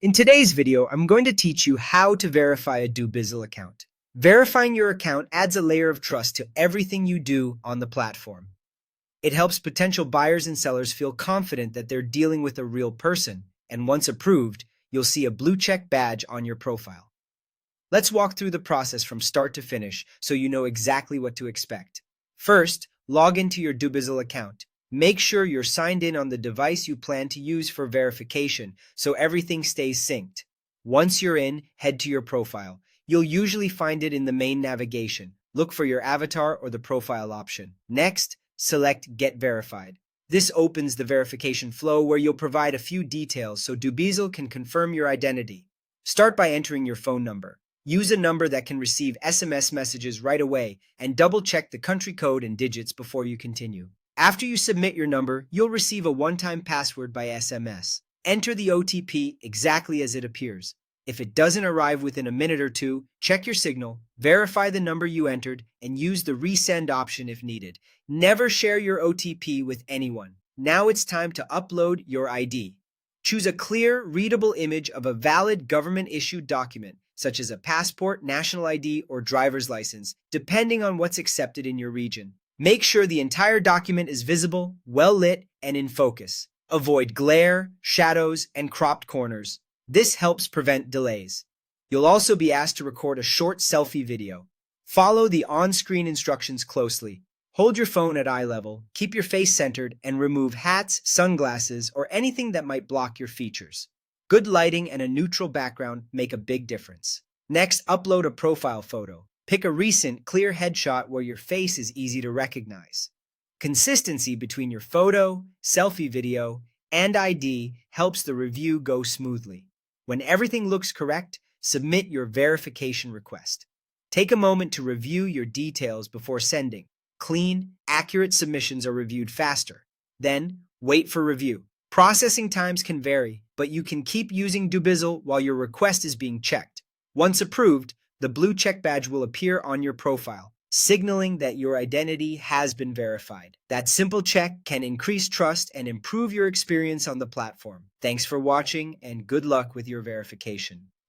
In today's video, I'm going to teach you how to verify a Dubizzle account. Verifying your account adds a layer of trust to everything you do on the platform. It helps potential buyers and sellers feel confident that they're dealing with a real person, and once approved, you'll see a blue check badge on your profile. Let's walk through the process from start to finish so you know exactly what to expect. First, log into your Dubizzle account. Make sure you're signed in on the device you plan to use for verification so everything stays synced. Once you're in, head to your profile. You'll usually find it in the main navigation. Look for your avatar or the profile option. Next, select Get Verified. This opens the verification flow where you'll provide a few details so Dubizzle can confirm your identity. Start by entering your phone number. Use a number that can receive SMS messages right away and double-check the country code and digits before you continue. After you submit your number, you'll receive a one-time password by SMS. Enter the OTP exactly as it appears. If it doesn't arrive within a minute or two, check your signal, verify the number you entered, and use the resend option if needed. Never share your OTP with anyone. Now it's time to upload your ID. Choose a clear, readable image of a valid government-issued document, such as a passport, national ID, or driver's license, depending on what's accepted in your region. Make sure the entire document is visible, well lit, and in focus. Avoid glare, shadows, and cropped corners. This helps prevent delays. You'll also be asked to record a short selfie video. Follow the on-screen instructions closely. Hold your phone at eye level, keep your face centered, and remove hats, sunglasses, or anything that might block your features. Good lighting and a neutral background make a big difference. Next, upload a profile photo. Pick a recent, clear headshot where your face is easy to recognize. Consistency between your photo, selfie video, and ID helps the review go smoothly. When everything looks correct, submit your verification request. Take a moment to review your details before sending. Clean, accurate submissions are reviewed faster. Then, wait for review. Processing times can vary, but you can keep using Dubizzle while your request is being checked. Once approved, the blue check badge will appear on your profile, signaling that your identity has been verified. That simple check can increase trust and improve your experience on the platform. Thanks for watching, and good luck with your verification.